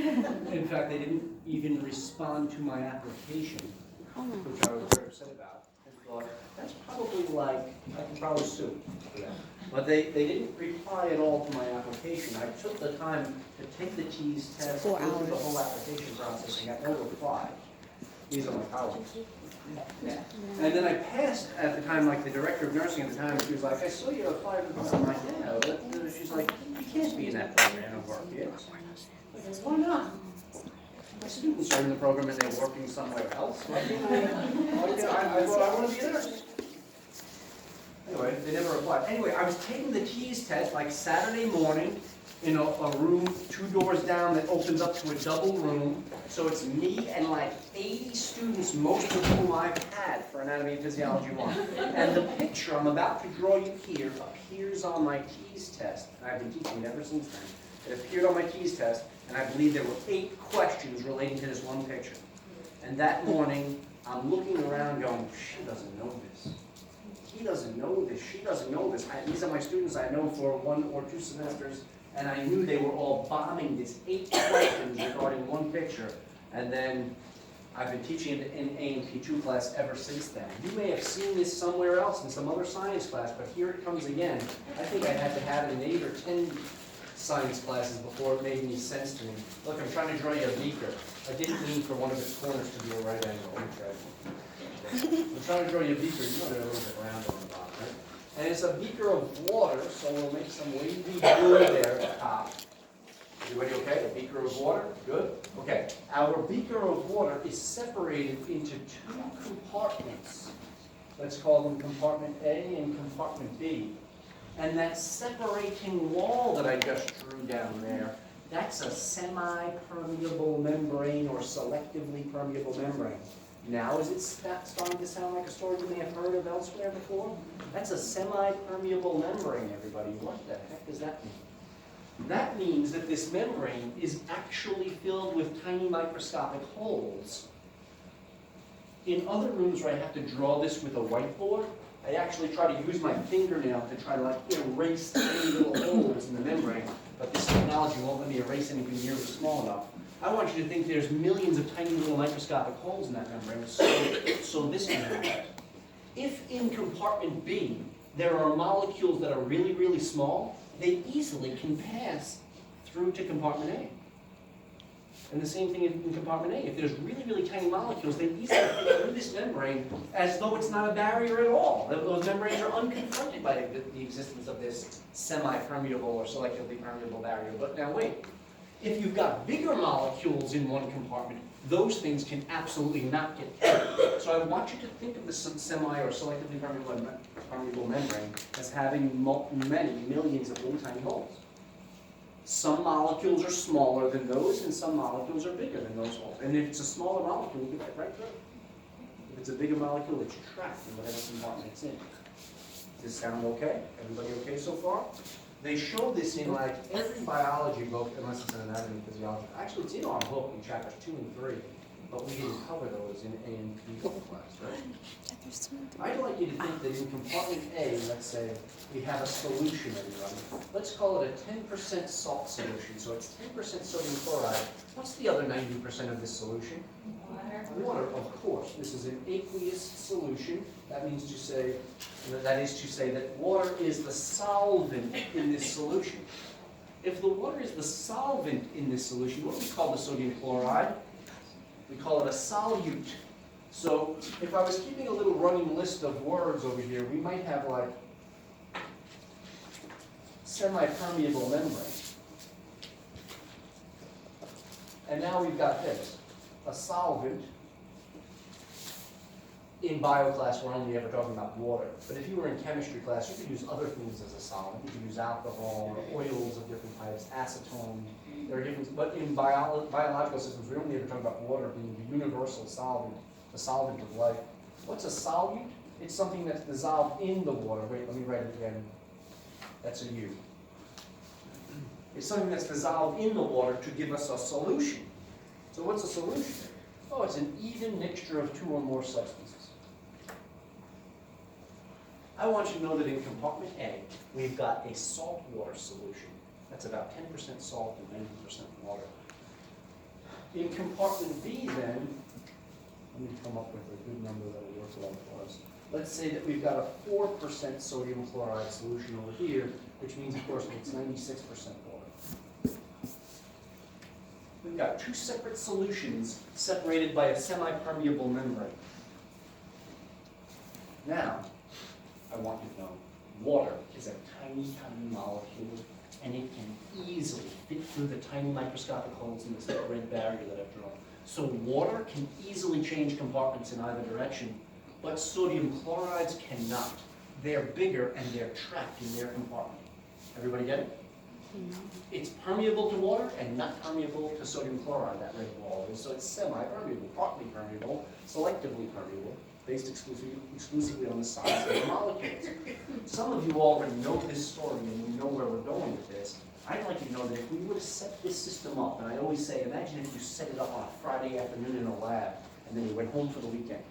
In fact, they didn't even respond to my application, which I was very upset about, and thought, that's probably like, I can probably sue for that. But they didn't reply at all to my application. I took the time to take the TEAS test, go through the whole application process, and got no reply. These are my colleagues. Yeah. And then I passed at the time, like the director of nursing at the time, she was like, I saw you applied for this. I'm like, yeah. But she's like, you can't be in that program of work yet. I said, why not? My students are in the program and they're working somewhere else. I thought I want to be a nurse. Anyway, they never applied. Anyway, I was taking the TEAS test like Saturday morning in a room 2 doors down that opens up to a double room. So it's me and like 80 students, most of whom I've had for Anatomy and Physiology 1. And the picture I'm about to draw you here appears on my TEAS test. And I've been teaching it ever since then. It appeared on my TEAS test, and I believe there were 8 questions relating to this one picture. And that morning, I'm looking around going, she doesn't know this. He doesn't know this. She doesn't know this. These are my students I know for 1 or 2 semesters, and I knew they were all bombing this 8 questions regarding one picture. And then I've been teaching it in A&P 2 class ever since then. You may have seen this somewhere else in some other science class, but here it comes again. I think I had to have it in 8 or 10 science classes before it made any sense to me. Look, I'm trying to draw you a beaker. I didn't mean for one of its corners to be a right angle. I'm trying to draw you a beaker. You know they're a little bit round on the bottom, right? And it's a beaker of water, so we'll make some wavy blue there at the top. Everybody okay? A beaker of water? Good? Okay. Our beaker of water is separated into 2 compartments. Let's call them compartment A and compartment B. And that separating wall that I just drew down there, that's a semi-permeable membrane or selectively permeable membrane. Now is it starting to sound like a story you may have heard of elsewhere before? That's a semi-permeable membrane, everybody. What the heck does that mean? That means that this membrane is actually filled with tiny microscopic holes. In other rooms where I have to draw this with a whiteboard, I actually try to use my fingernail to try to like erase tiny little holes in the membrane, but this technology won't let me erase anything nearly small enough. I want you to think there's millions of tiny little microscopic holes in that membrane, so this can happen. If in compartment B there are molecules that are really, really small, they easily can pass through to compartment A. And the same thing in compartment A. If there's really, really tiny molecules, they easily fit through this membrane as though it's not a barrier at all. Those membranes are unconfronted by the existence of this semi-permeable or selectively permeable barrier. But now wait, if you've got bigger molecules in one compartment, those things can absolutely not get through. So I want you to think of the semi or selectively permeable membrane as having many millions of little tiny holes. Some molecules are smaller than those, and some molecules are bigger than those holes. And if it's a smaller molecule, you can get right through. If it's a bigger molecule, it's trapped in whatever compartment it's in. Does this sound okay? Everybody okay so far? They show this in like every biology book, unless it's an anatomy and physiology. Actually, it's in our book in chapters 2 and 3, but we didn't cover those in A&P class, right? I'd like you to think that in compartment A, let's say, we have a solution, everybody. Let's call it a 10% salt solution. So it's 10% sodium chloride. What's the other 90% of this solution? Water. Water, of course. This is an aqueous solution. That means to say, that is to say that water is the solvent in this solution. If the water is the solvent in this solution, what do we call the sodium chloride? We call it a solute. So if I was keeping a little running list of words over here, we might have like semi-permeable membrane. And now we've got this, a solvent. In bio class, we're only ever talking about water. But if you were in chemistry class, you could use other things as a solvent. You could use alcohol or oils of different types, acetone. There are different, but in biological systems, we only ever talk about water being the universal solvent, the solvent of life. What's a solute? It's something that's dissolved in the water. Wait, let me write it again. That's a U. It's something that's dissolved in the water to give us a solution. So what's a solution? Oh, it's an even mixture of 2 or more substances. I want you to know that in compartment A, we've got a saltwater solution. That's about 10% salt and 90% water. In compartment B then, let me come up with a good number that will work well for us. Let's say that we've got a 4% sodium chloride solution over here, which means, of course, it's 96% water. We've got two separate solutions separated by a semi-permeable membrane. Now, I want you to know, water is a tiny, tiny molecule, and it can easily fit through the tiny microscopic holes in this little red barrier that I've drawn. So water can easily change compartments in either direction, but sodium chlorides cannot. They're bigger and they're trapped in their compartment. Everybody get it? It's permeable to water and not permeable to sodium chloride, that red wall is. So it's semi-permeable, partly permeable, selectively permeable, based exclusively on the size of the molecules. Some of you already know this story and you know where we're going with this. I'd like you to know that if we were to set this system up, and I always say, imagine if you set it up on a Friday afternoon in a lab, and then you went home for the weekend.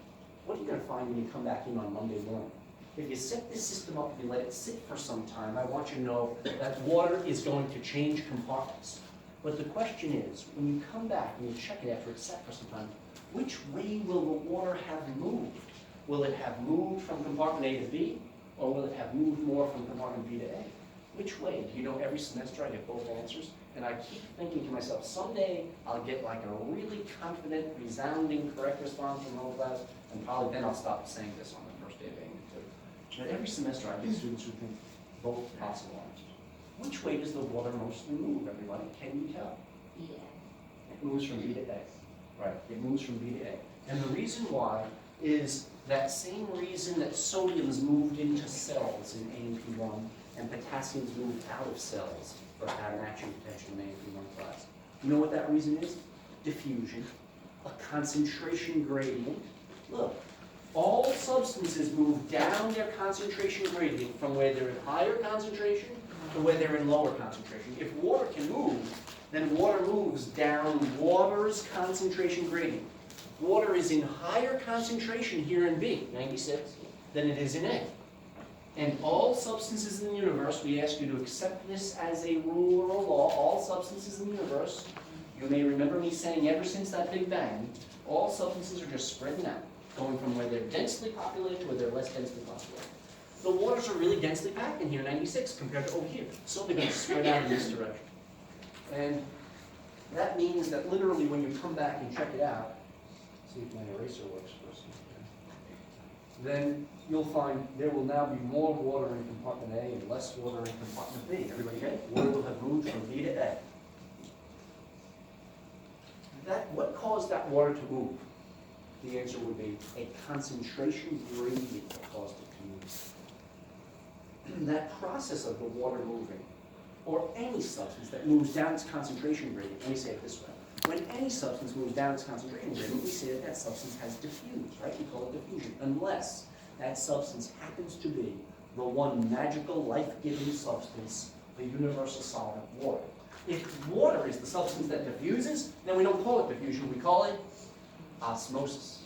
What are you going to find when you come back in on Monday morning? If you set this system up and you let it sit for some time, I want you to know that water is going to change compartments. But the question is, when you come back and you check it after it's sat for some time, which way will the water have moved? Will it have moved from compartment A to B, or will it have moved more from compartment B to A? Which way? Do you know every semester I get both answers? And I keep thinking to myself, someday I'll get like a really confident, resounding, correct response from the whole class, and probably then I'll stop saying this on the first day of A&M too. But every semester I get students who think both possible answers. Which way does the water mostly move, everybody? Can you tell? Yeah. It moves from B to A. Right, it moves from B to A. And the reason why is that same reason that sodium's moved into cells in A&P1 and potassium's moved out of cells for our matching potential in A&P1 class. You know what that reason is? Diffusion, a concentration gradient. Look, all substances move down their concentration gradient from where they're in higher concentration to where they're in lower concentration. If water can move, then water moves down water's concentration gradient. Water is in higher concentration here in B, 96, than it is in A. And all substances in the universe, we ask you to accept this as a rule or a law, all substances in the universe, you may remember me saying ever since that Big Bang, all substances are just spreading out, going from where they're densely populated to where they're less densely populated. The waters are really densely packed in here, 96, compared to over here. So they're going to spread out in this direction. And that means that literally when you come back and check it out, see if my eraser works first. Then you'll find there will now be more water in compartment A and less water in compartment B. Everybody get it? Water will have moved from B to A. What caused that water to move? The answer would be a concentration gradient that caused it to move. That process of the water moving, or any substance that moves down its concentration gradient, let me say it this way. When any substance moves down its concentration gradient, we say that that substance has diffused, right? We call it diffusion, unless that substance happens to be the one magical, life-giving substance, the universal solvent, water. If water is the substance that diffuses, then we don't call it diffusion, we call it osmosis.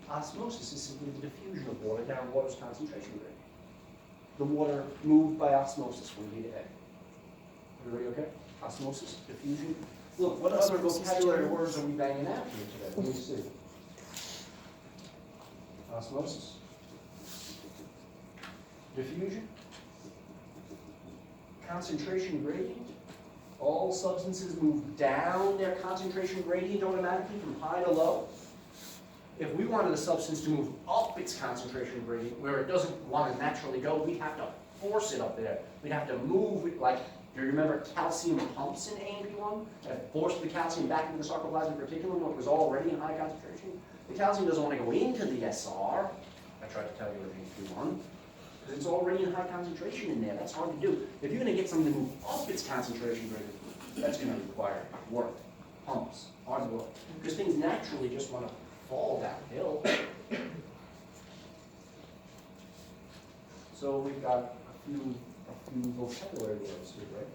Osmosis is simply the diffusion of water down water's concentration gradient. The water moved by osmosis from B to A. Everybody okay? Osmosis, diffusion. Look, what other vocabulary words are we banging out here today? Let me see. Osmosis. Diffusion. Concentration gradient. All substances move down their concentration gradient automatically from high to low. If we wanted a substance to move up its concentration gradient, where it doesn't want to naturally go, we'd have to force it up there. We'd have to move it like, do you remember calcium pumps in A&P1 that forced the calcium back into the sarcoplasmic reticulum when it was already in high concentration? The calcium doesn't want to go into the SR, I tried to tell you in A&P1, because it's already in high concentration in there. That's hard to do. If you're going to get something to move up its concentration gradient, that's going to require work, pumps, hard work, because things naturally just want to fall downhill. So we've got a few vocabulary words here, right?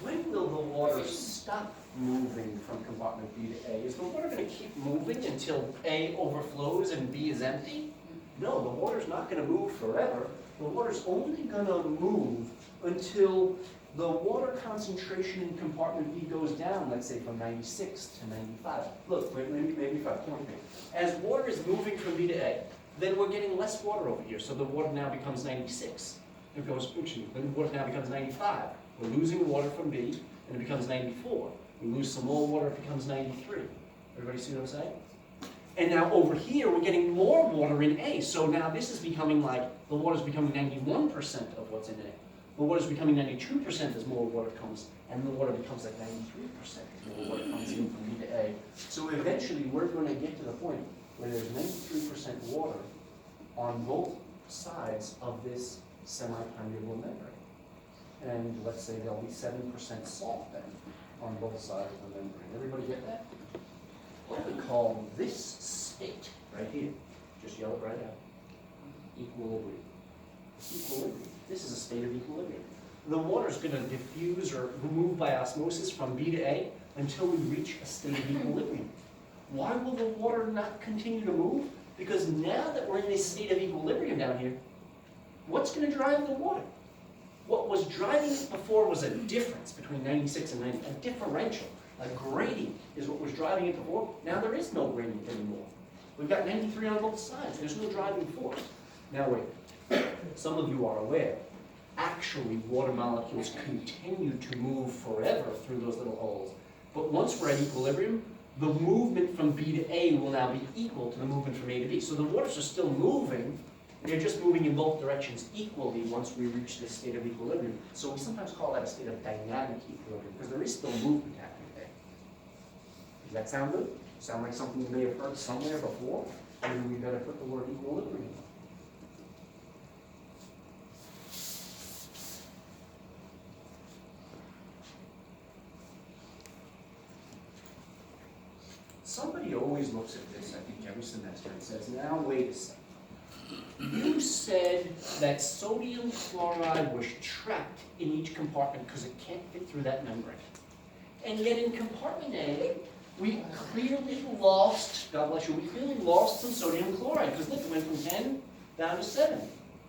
When will the water stop moving from compartment B to A? Is the water going to keep moving until A overflows and B is empty? No, the water's not going to move forever. The water's only going to move until the water concentration in compartment B goes down, let's say from 96 to 95. Look, maybe if I point it. As water is moving from B to A, then we're getting less water over here, so the water now becomes 96. It goes, then the water now becomes 95. We're losing water from B, and it becomes 94. We lose some more water, it becomes 93. Everybody see what I'm saying? And now over here, we're getting more water in A. So now this is becoming like, the water's becoming 91% of what's in A. The water's becoming 92% as more water comes, and the water becomes like 93% as more water comes in from B to A. So eventually, we're going to get to the point where there's 93% water on both sides of this semi-permeable membrane. And let's say there'll be 7% salt then on both sides of the membrane. Everybody get that? What do we call this state right here? Just yell it right out. Equilibrium. Equilibrium. This is a state of equilibrium. The water is going to diffuse or move by osmosis from B to A until we reach a state of equilibrium. Why will the water not continue to move? Because now that we're in this state of equilibrium down here, what's going to drive the water? What was driving it before was a difference between 96 and 90, a differential. A gradient is what was driving it before. Now there is no gradient anymore. We've got 93 on both sides. There's no driving force. Now wait, some of you are aware, actually water molecules continue to move forever through those little holes. But once we're at equilibrium, the movement from B to A will now be equal to the movement from A to B. So the waters are still moving, they're just moving in both directions equally once we reach this state of equilibrium. So we sometimes call that a state of dynamic equilibrium, because there is still movement happening there. Does that sound good? Sound like something you may have heard somewhere before? Maybe we better put the word equilibrium. Somebody always looks at this, I think, every semester and says, now wait a second. You said that sodium chloride was trapped in each compartment because it can't fit through that membrane. And yet in compartment A, we clearly lost, God bless you, we clearly lost some sodium chloride because look, it went from 10 down to 7.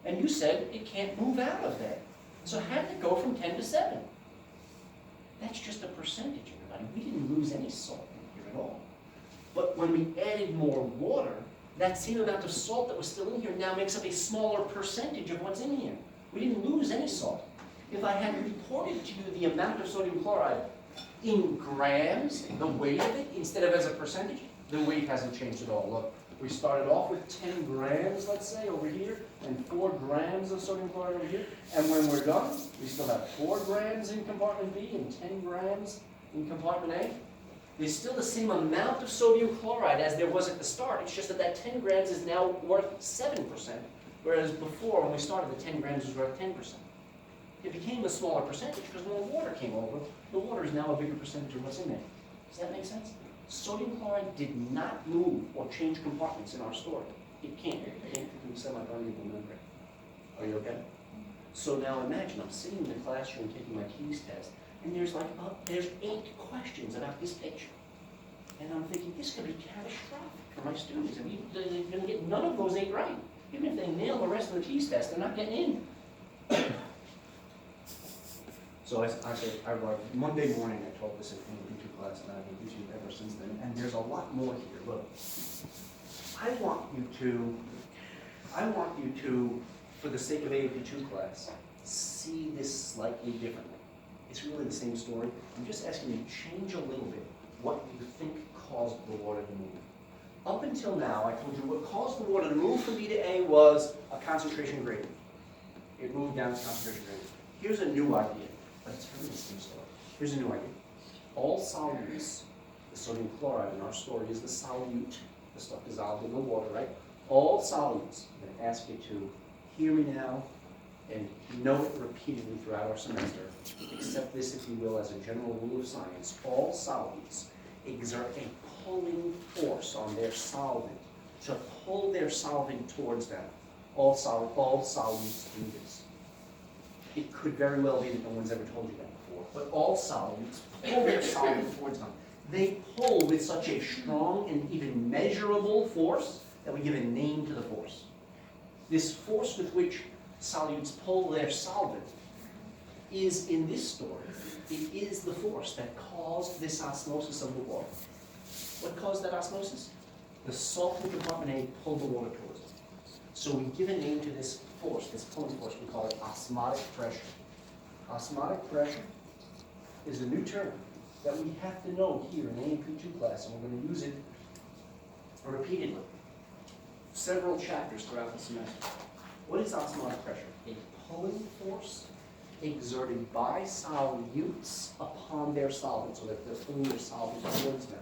And you said it can't move out of there. So how did it go from 10 to 7? That's just a percentage, everybody. We didn't lose any salt in here at all. But when we added more water, that same amount of salt that was still in here now makes up a smaller percentage of what's in here. We didn't lose any salt. If I had reported to you the amount of sodium chloride in grams, the weight of it, instead of as a percentage, the weight hasn't changed at all. Look, we started off with 10 grams, let's say, over here, and 4 grams of sodium chloride over here. And when we're done, we still have 4 grams in compartment B and 10 grams in compartment A. There's still the same amount of sodium chloride as there was at the start. It's just that that 10 grams is now worth 7%, whereas before, when we started, the 10 grams was worth 10%. It became a smaller percentage because when the water came over, the water is now a bigger percentage of what's in there. Does that make sense? Sodium chloride did not move or change compartments in our story. It can't. It can't through the semi-permeable membrane. Are you okay? So now imagine I'm sitting in the classroom taking my keys test, and there's 8 questions about this picture. And I'm thinking, this could be catastrophic for my students. I mean, they're going to get none of those 8 right. Even if they nail the rest of the keys test, they're not getting in. So I said, Monday morning I told this in the B2 class, and I've been teaching ever since then. And there's a lot more here. Look, I want you to, for the sake of AP2 class, see this slightly differently. It's really the same story. I'm just asking you to change a little bit what you think caused the water to move. Up until now, I told you what caused the water to move from B to A was a concentration gradient. It moved down its concentration gradient. Here's a new idea, but it's really the same story. Here's a new idea. All solutes, the sodium chloride in our story is the solute, the stuff dissolved in the water, right? All solutes, I'm going to ask you to hear me now and know it repeatedly throughout our semester. Accept this, if you will, as a general rule of science. All solutes exert a pulling force on their solvent to pull their solvent towards them. All solutes do this. It could very well be that no one's ever told you that before, but all solutes pull their solvent towards them. They pull with such a strong and even measurable force that we give a name to the force. This force with which solutes pull their solvent is in this story, it is the force that caused this osmosis of the water. What caused that osmosis? The salt in compartment A pulled the water towards it. So we give a name to this force, this pulling force, we call it osmotic pressure. Osmotic pressure is a new term that we have to know here in A&P2 class, and we're going to use it repeatedly. Several chapters throughout the semester. What is osmotic pressure? A pulling force exerted by solutes upon their solvent, so that they're pulling their solvent towards them.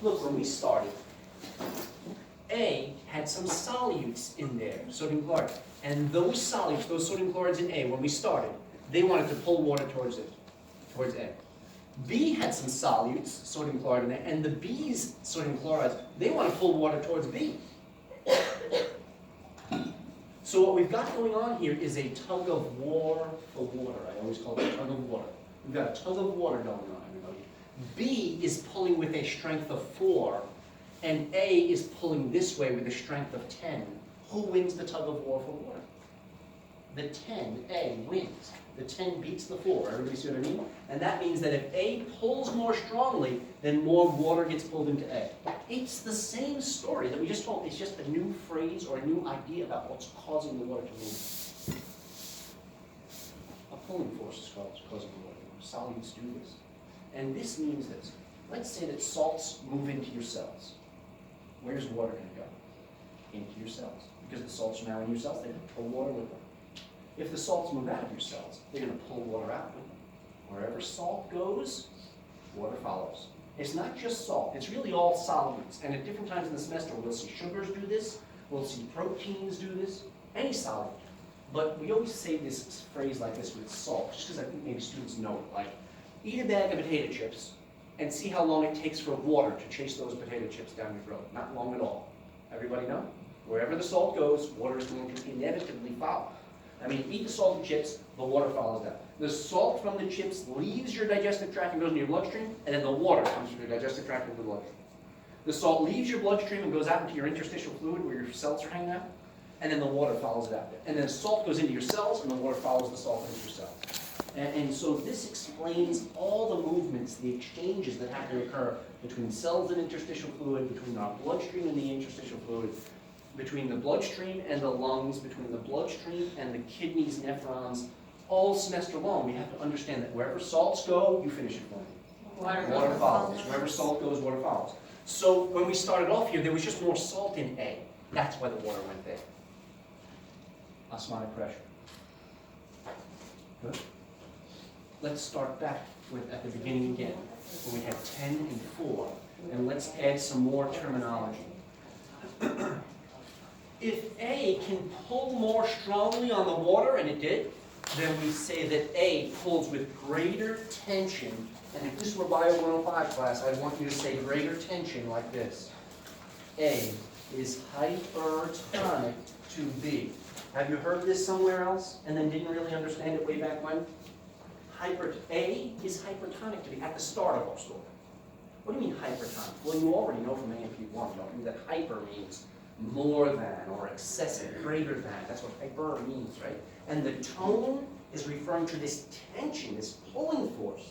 Look, when we started, A had some solutes in there, sodium chloride. And those solutes, those sodium chlorides in A, when we started, they wanted to pull water towards it, towards A. B had some solutes, sodium chloride in A, and the B's sodium chlorides, they want to pull water towards B. So what we've got going on here is a tug of war for water. I always call it a tug of water. We've got a tug of water going on, everybody. B is pulling with a strength of 4, and A is pulling this way with a strength of 10. Who wins the tug of war for water? The 10, A, wins. The 10 beats the 4. Everybody see what I mean? And that means that if A pulls more strongly, then more water gets pulled into A. It's the same story that we just told. It's just a new phrase or a new idea about what's causing the water to move. A pulling force is causing the water to move. Solutes do this. And this means this. Let's say that salts move into your cells. Where's water going to go? Into your cells. Because the salts are now in your cells, they're going to pull water with them. If the salts move out of your cells, they're going to pull water out with them. Wherever salt goes, water follows. It's not just salt, it's really all solutes. And at different times in the semester, we'll see sugars do this, we'll see proteins do this, any solute. But we always say this phrase like this with salt, just because I think maybe students know it. Like, eat a bag of potato chips and see how long it takes for water to chase those potato chips down your throat. Not long at all. Everybody know? Wherever the salt goes, water is going to inevitably follow. I mean, eat the salted chips, the water follows down. The salt from the chips leaves your digestive tract and goes into your bloodstream, and then the water comes from your digestive tract into the bloodstream. The salt leaves your bloodstream and goes out into your interstitial fluid where your cells are hanging out, and then the water follows it out there. And then the salt goes into your cells, and the water follows the salt into your cells. And so this explains all the movements, the exchanges that have to occur between cells and interstitial fluid, between our bloodstream and the interstitial fluid, between the bloodstream and the lungs, between the bloodstream and the kidneys, nephrons, all semester long. We have to understand that wherever salts go, you finish it for me. Water follows. Wherever salt goes, water follows. So when we started off here, there was just more salt in A. That's why the water went there. Osmotic pressure. Good. Let's start back with at the beginning again, when we had 10 and 4, and let's add some more terminology. If A can pull more strongly on the water, and it did, then we say that A pulls with greater tension. And if this were Bio 105 class, I'd want you to say greater tension like this. A is hypertonic to B. Have you heard this somewhere else and then didn't really understand it way back when? A is hypertonic to B at the start of our story. What do you mean hypertonic? Well, you already know from A&P1, don't you, that hyper means more than or excessive, greater than. That's what hyper means, right? And the tone is referring to this tension, this pulling force.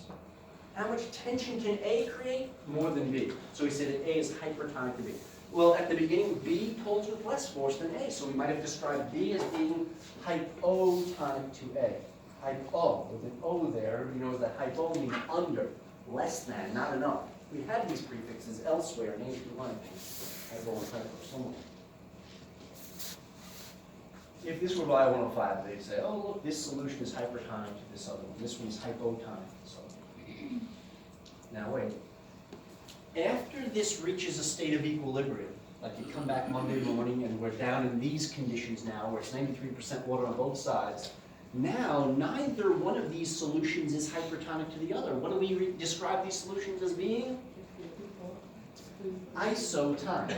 How much tension can A create? More than B. So we say that A is hypertonic to B. Well, at the beginning, B pulls with less force than A, so we might have described B as being hypotonic to A. Hypo, with an O there, everybody knows that hypo means under, less than, not enough. We had these prefixes elsewhere in A&P1, hypo and hypo, somewhere. If this were Bio 105, they'd say, oh, look, this solution is hypertonic to this other one. This one is hypotonic to this other one. Now, wait. After this reaches a state of equilibrium, like you come back Monday morning and we're down in these conditions now, where it's 93% water on both sides, now neither one of these solutions is hypertonic to the other. What do we describe these solutions as being? Isotonic.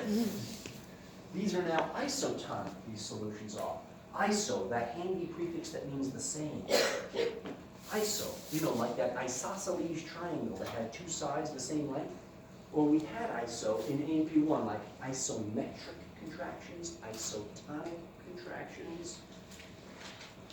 These are now isotonic, these solutions are. Iso, that handy prefix that means the same. Iso, you know, like that isosceles triangle that had two sides the same length. Well, we had iso in A&P1, like isometric contractions, isotonic contractions.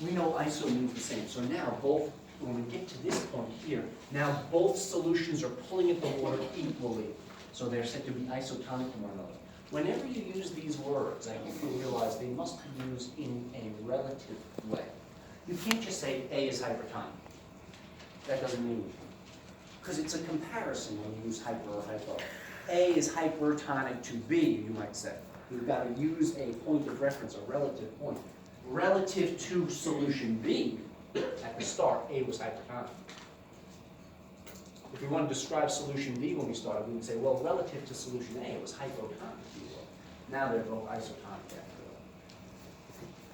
we know iso means the same. So now both, when we get to this point here, now both solutions are pulling at the water equally. So they're said to be isotonic to one another. Whenever you use these words, I hope you realize they must be used in a relative way. You can't just say A is hypertonic. That doesn't mean anything. Because it's a comparison when you use hyper or hypo. A is hypertonic to B, you might say. You've got to use a point of reference, a relative point. Relative to solution B, at the start, A was hypertonic. If we want to describe solution B when we started, we would say, well, relative to solution A, it was hypotonic, if you will. Now they're both isotonic after that.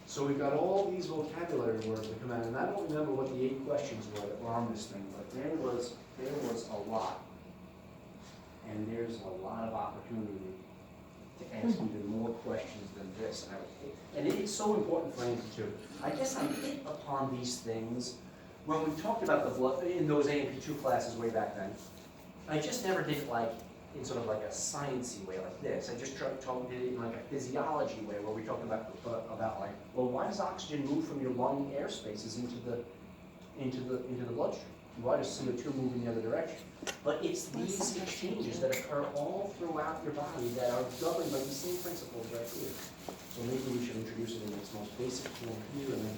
So we've got all these vocabulary words that come out, and I don't remember what the 8 questions were that were on this thing, but there was a lot. And there's a lot of opportunity to ask even more questions than this. And it is so important for AMP2. I guess I hit upon these things when we talked about the blood in those AMP2 classes way back then. I just never did it like in sort of like a sciencey way like this. I just did it in like a physiology way where we talked about like, well, why does oxygen move from your lung air spaces into the bloodstream? Why does CO2 move in the other direction? But it's these exchanges that occur all throughout your body that are governed by the same principles right here. So maybe we should introduce it in its most basic form here and then.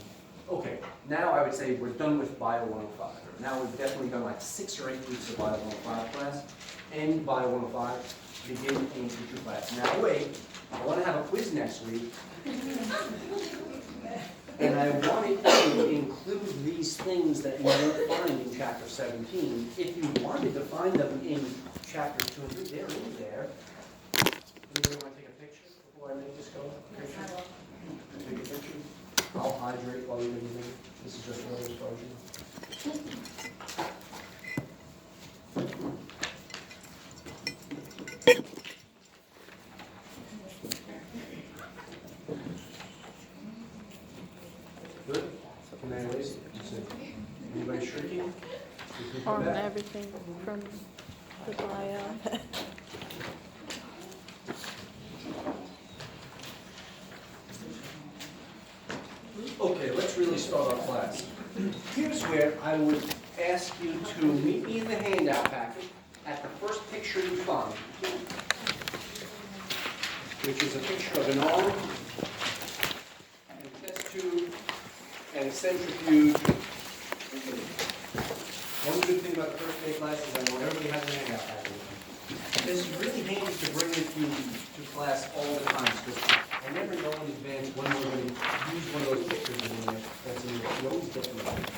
Okay, now I would say we're done with Bio 105. Now we've definitely done like 6 or 8 weeks of Bio 105 class. End Bio 105, begin AMP2 class. Now wait, I want to have a quiz next week. And I wanted to include these things that you won't find in chapter 17. If you wanted to find them in chapters 2 and 3, they're in there. Anybody want to take a picture before I make this go? Take a picture. I'll hydrate while you're doing it. This is just another exposure. Good? Can I erase it? Anybody shrinking? On everything from the bio. Okay, let's really start our class. Here's where I would ask you to meet me in the handout packet at the first picture you find, which is a picture of an arm, and a test tube, and a centrifuge. One good thing about the first day class is I know everybody has a handout packet with them. This is really handy to bring it to class all the time, because I never know in advance when we're going to use one of those pictures in there. That's in there. You always get them right.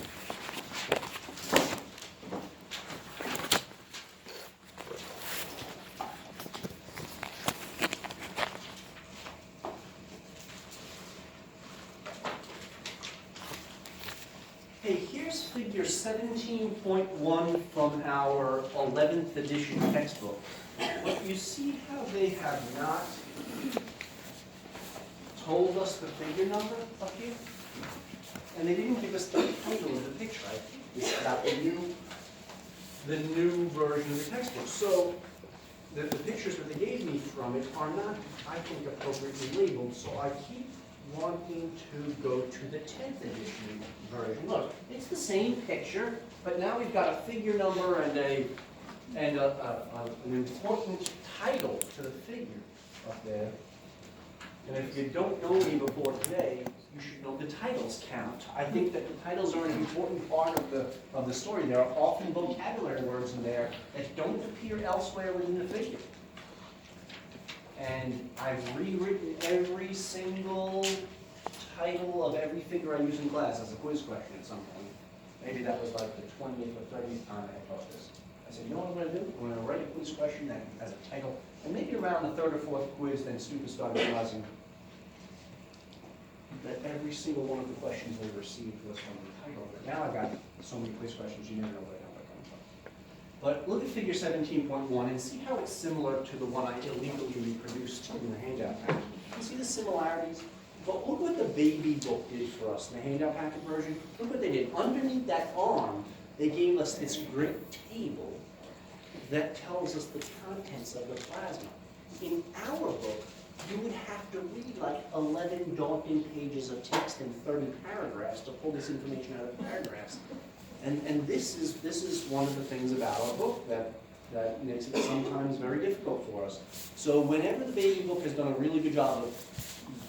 Hey, here's figure 17.1 from our 11th edition textbook. But you see how they have not told us the figure number up here? And they didn't give us the title of the picture, right? It's about the new version of the textbook. So the pictures that they gave me from it are not, I think, appropriately labeled. So I keep wanting to go to the 10th edition version. Look, it's the same picture, but now we've got a figure number and an important title to the figure up there. And if you don't know me before today, you should know the titles count. I think that the titles are an important part of the story. There are often vocabulary words in there that don't appear elsewhere within the figure. And I've rewritten every single title of every figure I use in class as a quiz question at some point. Maybe that was like the 20th or 30th time I taught this. I said, you know what I'm going to do? I'm going to write a quiz question that has a title. And maybe around the 3rd or 4th quiz, then students started realizing that every single one of the questions they received was from the title. But now I've got so many quiz questions, you never know where the hell they're coming from. But look at figure 17.1 and see how it's similar to the one I illegally reproduced in the handout packet. You see the similarities? But look what the baby book did for us in the handout packet version. Look what they did. Underneath that arm, they gave us this great table that tells us the contents of the plasma. In our book, you would have to read like 11 daunting pages of text and 30 paragraphs to pull this information out of the paragraphs. And this is one of the things about our book that makes it sometimes very difficult for us. So whenever the baby book has done a really good job of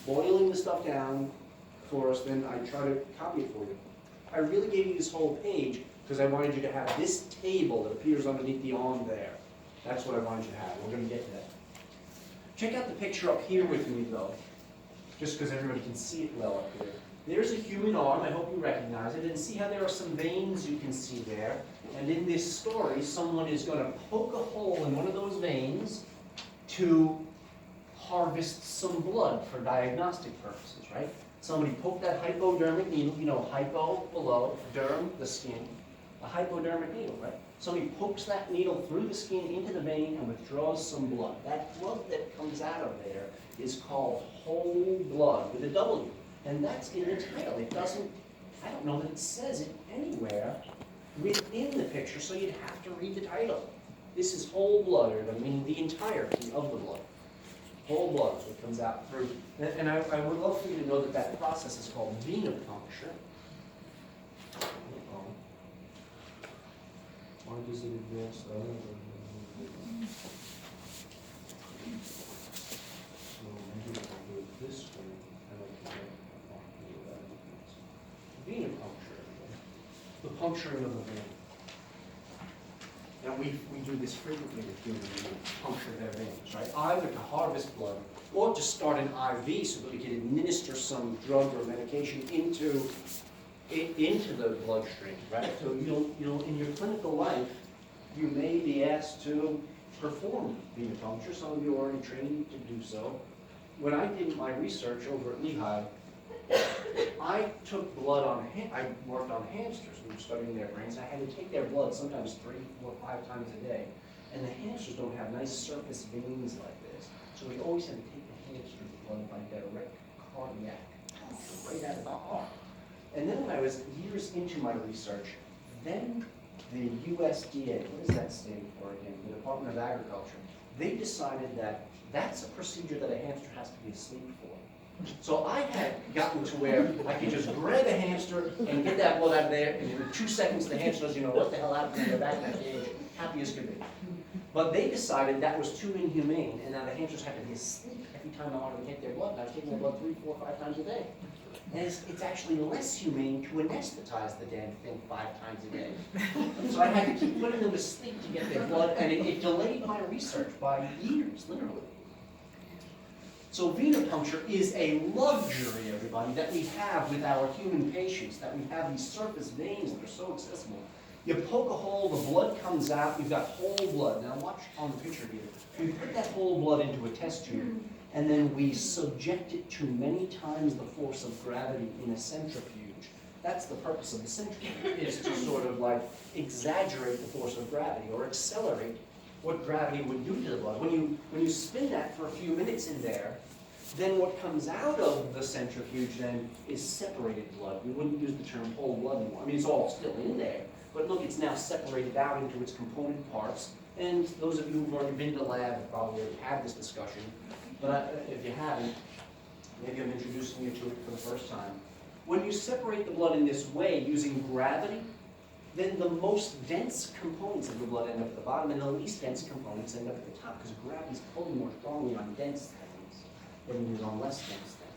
boiling the stuff down for us, then I try to copy it for you. I really gave you this whole page because I wanted you to have this table that appears underneath the on there. That's what I wanted you to have. We're going to get to that. Check out the picture up here with me, though, just because everybody can see it well up here. There's a human arm. I hope you recognize it. And see how there are some veins you can see there. And in this story, someone is going to poke a hole in one of those veins to harvest some blood for diagnostic purposes, right? Somebody poked that hypodermic needle, you know, hypo, below, derm, the skin, a hypodermic needle, right? Somebody pokes that needle through the skin into the vein and withdraws some blood. That blood that comes out of there is called whole blood with a W. And that's in the title. It doesn't, I don't know that it says it anywhere within the picture, so you'd have to read the title. This is whole blood, or meaning the entirety of the blood. Whole blood is what comes out through. And I would love for you to know that that process is called venipuncture. Why does it advance? So maybe if I do it this way, I can get venipuncture. The puncturing of the vein. Now we do this frequently with humans, we puncture their veins, right? Either to harvest blood or to start an IV so that we can administer some drug or medication into the bloodstream, right? So you'll in your clinical life, you may be asked to perform venipuncture. Some of you are already trained to do so. When I did my research over at Lehigh, I took blood on, I worked on hamsters. We were studying their brains. I had to take their blood sometimes 3, 4, 5 times a day. And the hamsters don't have nice surface veins like this. So we always had to take the hamster's blood by direct cardiac, right out of the heart. And then when I was years into my research, then the USDA, what does that stand for again? The Department of Agriculture, they decided that that's a procedure that a hamster has to be asleep for. So I had gotten to where I could just grab a hamster and get that blood out of there, and in 2 seconds the hamster doesn't know what the hell happened, they're back in that cage, happy as could be. But they decided that was too inhumane, and now the hamsters had to be asleep every time I wanted to get their blood, and I was taking their blood 3, 4, 5 times a day. And it's actually less humane to anesthetize the damn thing 5 times a day. So I had to keep putting them to sleep to get their blood, and it delayed my research by years, literally. So venipuncture is a luxury, everybody, that we have with our human patients, that we have these surface veins that are so accessible. You poke a hole, the blood comes out, you've got whole blood. Now watch on the picture here. We put that whole blood into a test tube, and then we subject it to many times the force of gravity in a centrifuge. That's the purpose of the centrifuge, is to sort of like exaggerate the force of gravity or accelerate what gravity would do to the blood. When you spin that for a few minutes in there, then what comes out of the centrifuge then is separated blood. We wouldn't use the term whole blood anymore. I mean, it's all still in there, but look, it's now separated out into its component parts. And those of you who've already been to lab have probably already had this discussion, but if you haven't, maybe I'm introducing you to it for the first time. When you separate the blood in this way using gravity, then the most dense components of the blood end up at the bottom, and the least dense components end up at the top, because gravity is pulling more strongly on dense things than it is on less dense things.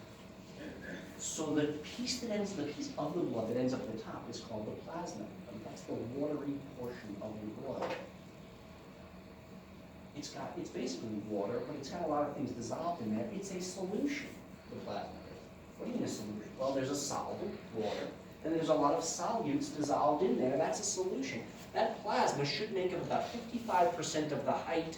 So the piece of the blood that ends up at the top is called the plasma. And that's the watery portion of your blood. It's basically water, but it's got a lot of things dissolved in there. It's a solution, the plasma. What do you mean a solution? Well, there's a solvent, water, and there's a lot of solutes dissolved in there. That's a solution. That plasma should make up about 55% of the height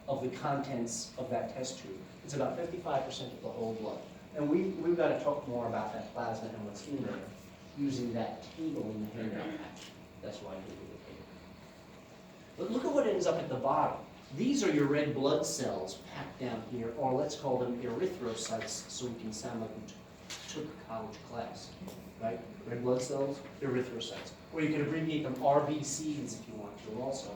of the contents of that test tube. It's about 55% of the whole blood. And we've got to talk more about that plasma and what's in there using that table in the handout package. That's why I gave you the table. But look at what ends up at the bottom. These are your red blood cells packed down here, or let's call them erythrocytes, so we can sound like we took a college class, right? Red blood cells, erythrocytes. Or you can abbreviate them RBCs if you want to also.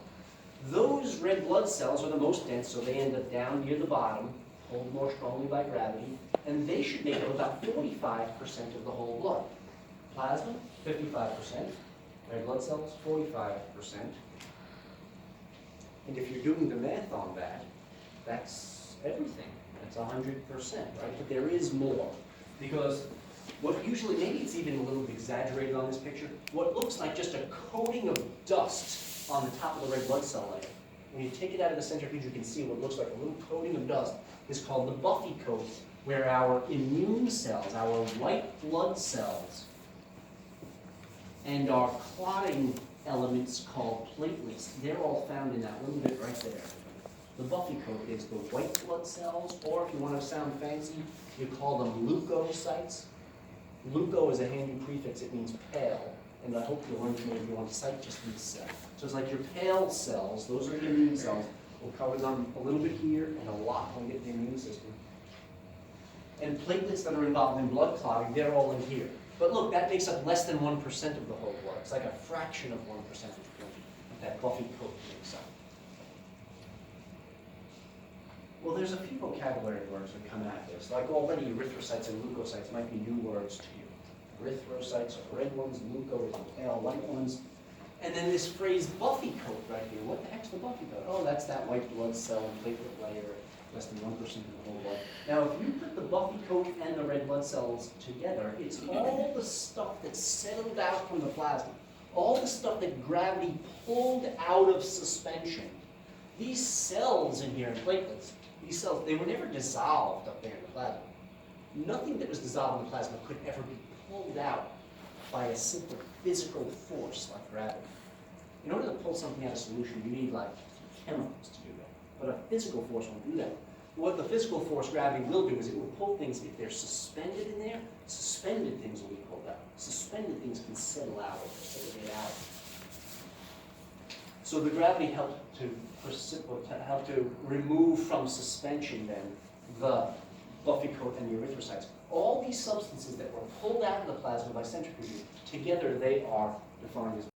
Those red blood cells are the most dense, so they end up down near the bottom. pulled more strongly by gravity, and they should make up about 45% of the whole blood. Plasma, 55%. Red blood cells, 45%. And if you're doing the math on that, that's everything. That's 100%, right? But there is more. Because what usually, maybe it's even a little bit exaggerated on this picture, what looks like just a coating of dust on the top of the red blood cell layer. When you take it out of the centrifuge, you can see what looks like a little coating of dust is called the Buffy coat, where our immune cells, our white blood cells, and our clotting elements called platelets, they're all found in that little bit right there. The Buffy coat is the white blood cells, or if you want to sound fancy, you call them leukocytes. Leuko is a handy prefix, it means pale, and I hope you'll learn from it if you want to cite just means cell. So it's like your pale cells, those are the immune cells. We'll cover them a little bit here and a lot when we get to the immune system. And platelets that are involved in blood clotting, they're all in here. But look, that makes up less than 1% of the whole blood. It's like a fraction of 1% that Buffy coat makes up. Well, there's a few vocabulary words that come at this. Like already erythrocytes and leukocytes might be new words to you. Erythrocytes are red ones, leuko is the pale white ones. And then this phrase Buffy coat right here. What the heck's the Buffy coat? Oh, that's that white blood cell and platelet layer, less than 1% of the whole blood. Now, if you put the Buffy coat and the red blood cells together, it's all the stuff that's settled out from the plasma. All the stuff that gravity pulled out of suspension. These cells in here, platelets, these cells, they were never dissolved up there in the plasma. Nothing that was dissolved in the plasma could ever be pulled out by a simple physical force like gravity. In order to pull something out of solution, you need like chemicals to do that. But a physical force won't do that. What the physical force gravity will do is it will pull things, if they're suspended in there, suspended things will be pulled out. Suspended things can settle out or precipitate out. So the gravity helped to remove from suspension then the Buffy coat and the erythrocytes. All these substances that were pulled out of the plasma by centrifuges, together they are defined as